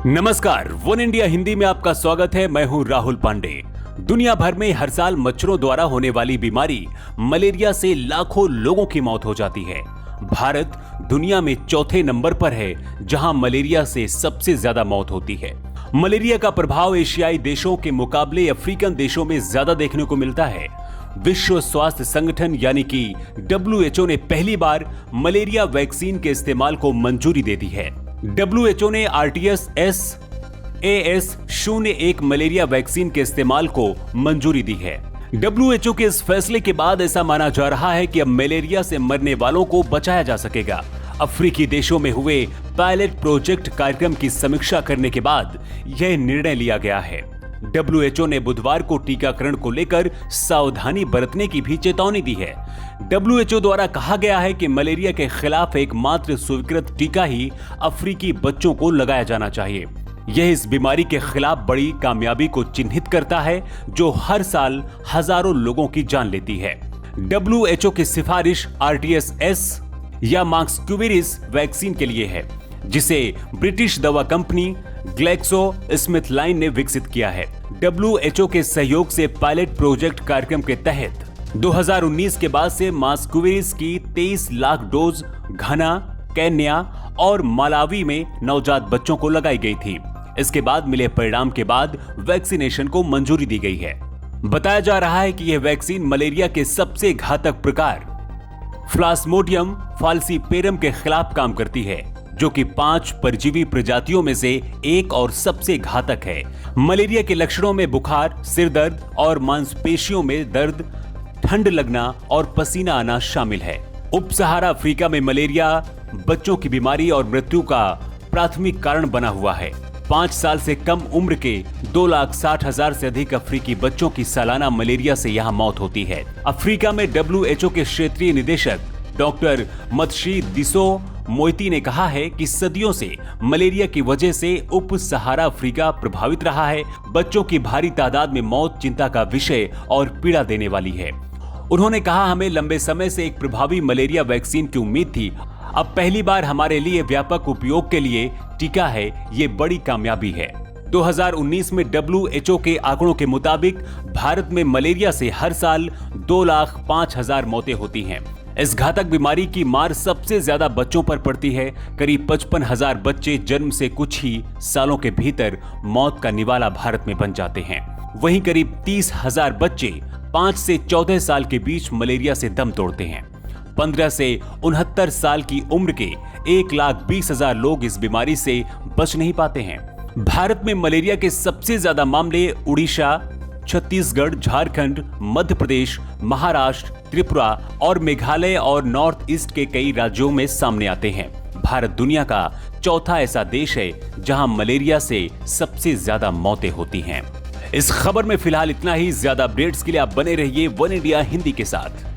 नमस्कार, one India Hindi में आपका स्वागत है। मैं हूं राहुल पांडे। दुनिया भर में हर साल मच्छरों द्वारा होने वाली बीमारी मलेरिया से लाखों लोगों की मौत हो जाती है। भारत दुनिया में चौथे नंबर पर है जहां मलेरिया से सबसे ज्यादा मौत होती है। मलेरिया का प्रभाव एशियाई देशों के मुकाबले अफ्रीकन देशों में ज्यादा देखने को मिलता है। विश्व स्वास्थ्य संगठन यानी कि WHO ने पहली बार मलेरिया वैक्सीन के इस्तेमाल को मंजूरी दे दी है। WHO ने RTS-AS01 मलेरिया वैक्सीन के इस्तेमाल को मंजूरी दी है। WHO के इस फैसले के बाद ऐसा माना जा रहा है कि अब मलेरिया से मरने वालों को बचाया जा सकेगा। अफ्रीकी देशों में हुए पायलट प्रोजेक्ट कार्यक्रम की समीक्षा करने के बाद यह निर्णय लिया गया है। WHO ने बुधवार को टीकाकरण को लेकर सावधानी बरतने की भी चेतावनी दी है। WHO द्वारा कहा गया है कि मलेरिया के खिलाफ एकमात्र स्वीकृत टीका ही अफ्रीकी बच्चों को लगाया जाना चाहिए। यह इस बीमारी के खिलाफ बड़ी कामयाबी को चिन्हित करता है जो हर साल हजारों लोगों की जान लेती है। WHO की सिफारिश RTS या मार्क्सक्यूविरिस वैक्सीन के लिए है, जिसे ब्रिटिश दवा कंपनी ग्लैक्सोस्मिथक्लाइन ने विकसित किया है। WHO के सहयोग से पायलट प्रोजेक्ट कार्यक्रम के तहत 2019 के बाद से मार्क्सक्यूविरिस की 23 लाख डोज घाना, केन्या और मालावी में नवजात बच्चों को लगाई गई थी। इसके बाद मिले परिणाम के बाद वैक्सीनेशन को मंजूरी दी गई है। बताया जा रहा है कि यह वैक्सीन मलेरिया के सबसे घातक प्रकार प्लाज्मोडियम फाल्सीपेरम के खिलाफ काम करती है, जो कि 5 परजीवी प्रजातियों में से एक और सबसे घातक है। मलेरिया के लक्षणों में बुखार, सिर दर्द और मांसपेशियों में दर्द, ठंड लगना और पसीना आना शामिल है। उप सहारा अफ्रीका में मलेरिया बच्चों की बीमारी और मृत्यु का प्राथमिक कारण बना हुआ है। 5 साल से कम उम्र के 2,60,000 से अधिक अफ्रीकी बच्चों की सालाना मलेरिया से यहाँ मौत होती है। अफ्रीका में WHO के क्षेत्रीय निदेशक डॉक्टर मत्शीदिसो मोइती ने कहा है कि सदियों से मलेरिया की वजह से उप सहारा अफ्रीका प्रभावित रहा है। बच्चों की भारी तादाद में मौत चिंता का विषय और पीड़ा देने वाली है। उन्होंने कहा, हमें लंबे समय से एक प्रभावी मलेरिया वैक्सीन की उम्मीद थी। अब पहली बार हमारे लिए व्यापक उपयोग के लिए टीका है, ये बड़ी कामयाबी है। 2019 में WHO के आंकड़ों के मुताबिक भारत में मलेरिया से हर साल 2,05,000 मौतें होती हैं। इस घातक बीमारी की मार सबसे ज्यादा बच्चों पर पड़ती है। करीब 55,000 बच्चे जन्म से कुछ ही सालों के भीतर मौत का निवाला भारत में बन जाते हैं। वहीं करीब 30,000 बच्चे 5 से 14 साल के बीच मलेरिया से दम तोड़ते हैं। 15 से 69 साल की उम्र के 1,20,000 लोग इस बीमारी से बच नहीं पाते हैं। भारत में मलेरिया के सबसे ज्यादा मामले उड़ीसा, छत्तीसगढ़, झारखंड, मध्य प्रदेश, महाराष्ट्र, त्रिपुरा और मेघालय और नॉर्थ ईस्ट के कई राज्यों में सामने आते हैं। भारत दुनिया का चौथा ऐसा देश है जहां मलेरिया से सबसे ज्यादा मौतें होती हैं। इस खबर में फिलहाल इतना ही। ज्यादा अपडेट्स के लिए आप बने रहिए वन इंडिया हिंदी के साथ।